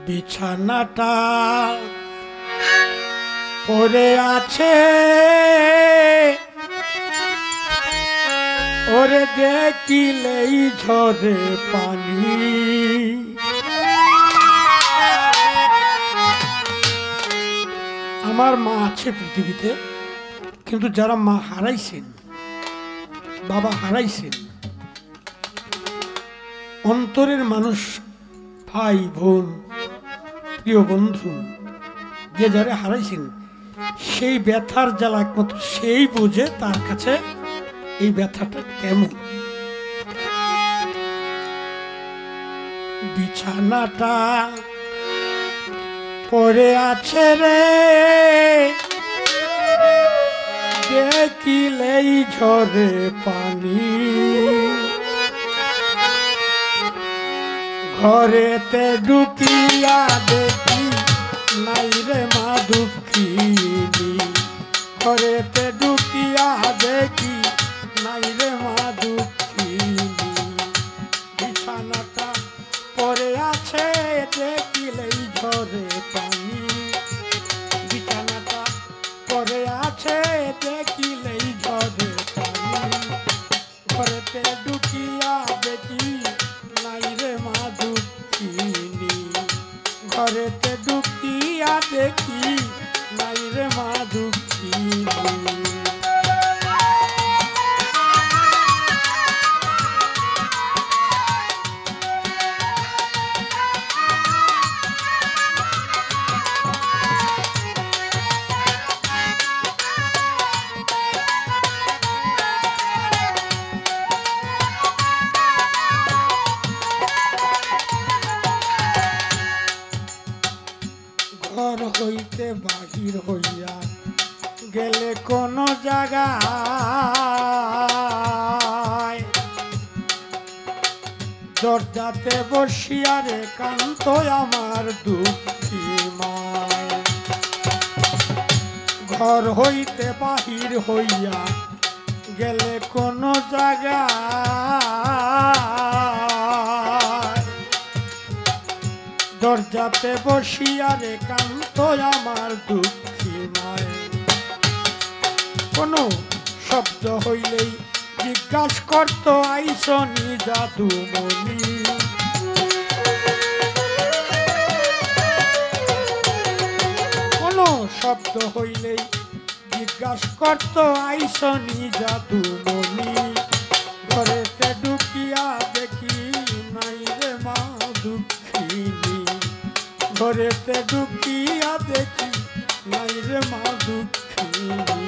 বিছানাটা পড়ে আছে ওরে দেখিলেই ঝরে পানি। আমার মা আছে পৃথিবীতে, কিন্তু যারা মা হারাইছেন, বাবা হারাইছেন, অন্তরের মানুষ, ভাই বোন, প্রিয় বন্ধু, যে যারা হারাইছেন, সেই ব্যথার জ্বালা একমাত্র সেই বোঝে তার কাছে এই ব্যথাটা কেমন। বিছানাটা পড়ে আছে রে দেখিলেই ঝরে পানি। ঘরেতে ঢুকিয়া দেখি নাই রে মা দুঃখিনী। ঘরেতে ঢুকিয়া দেখি নাই রে মা দুঃখিনী। বিছানাটা পড়ে আছে দেখিলেই ঝরে পানি। বিছানাটা পড়ে আছে দেখিলেই ঝরে পানি। ঘরেতে ঢুকিয়া দেখি নাই রে মা দুঃখিনী। ঘরেতে ঢুকিয়া দেখি নাই রে মা দুঃখিনী। ঘর হইতে বাহির হইয়া গেলে কোন জায়গায় দরজাতে বসিয়া রে কান্ত আমার দুঃখী মায়। ঘর হইতে বাহির হইয়া গেলে কোন জায়গায় দরজাতে বসিয়া রে কান্ত আমার দুঃখী মায়। কোনো শব্দ হইলেই জিজ্ঞাসা করত আইসনি জাদুমণি। কোনো শব্দ হইলেই জিজ্ঞাসা করত আইসনি জাদুমণি। ঘরেতে ঢুকিয়া দেখি নাই রে মা দুঃখিনী। ঘরেতে ঢুকিয়া দেখি নাই রে মা দুঃখিনী।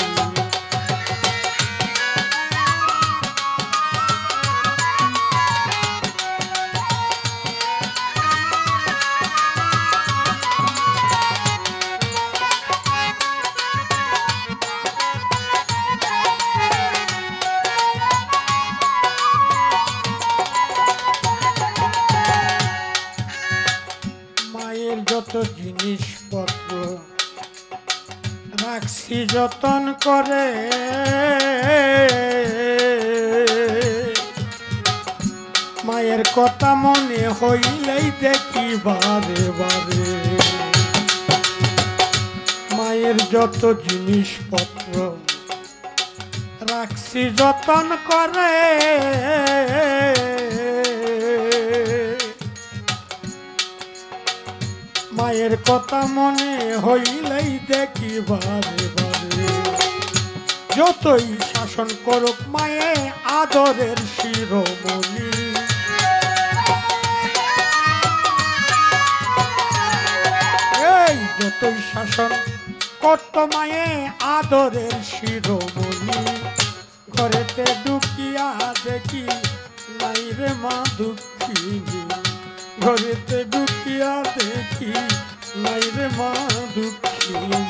মায়ের যত জিনিসপত্র রাখছি যতন করে, মায়ের কথা মনে হইলেই দেখি বারে বারে। মায়ের যত জিনিসপত্র রাখছি যতন করে, মায়ের কথা মনে হইলেই দেখি বারে বারে। যতই শাসন করুক মায়ে আদরের শিরোমণি। এই যতই শাসন করত মায়ে আদরের শিরোমণি। ঘরেতে ঢুকিয়া দেখি নাই রে মা দুঃখিনী। ঘরেতে ঢুকিয়া দেখি নাই রে মা দুঃখিনী।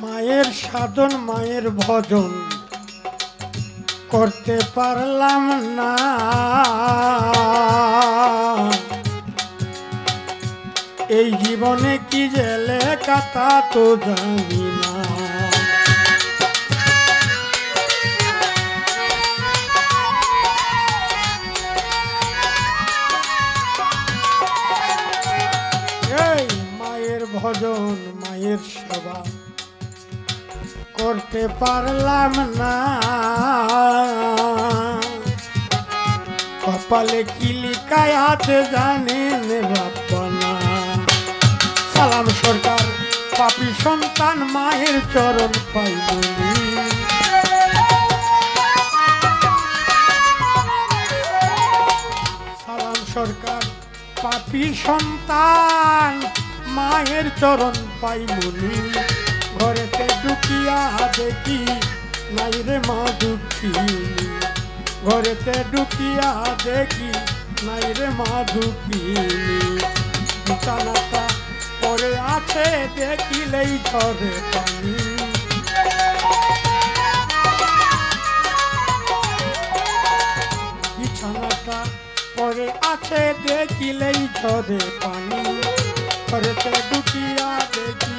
মায়ের সাধন মায়ের ভজন করতে পারলাম না, এই জীবনে কি যে লেখা তা তো জানি না। এই মায়ের ভজন মায়ের সেবা করতে পারলাম না, কপালে কি লিখায় আছে জানেন বাপ্পানা। সালাম সরকার পাপী সন্তান মায়ের চরণ পাইবনি, সালাম সরকার পাপী সন্তান মায়ের চরণ পাইবনি। ঘরেতে ঢুকিয়া দেখি নাই রে মা দুঃখিনী, ঘরেতে ঢুকিয়া দেখি নাই রে মা দুঃখিনী। বিছানাটা পড়ে আছে দেখিলেই ঝরে পানি, বিছানাটা পড়ে আছে দেখিলেই ঝরে পানি। ঘরেতে ঢুকিয়া দেখি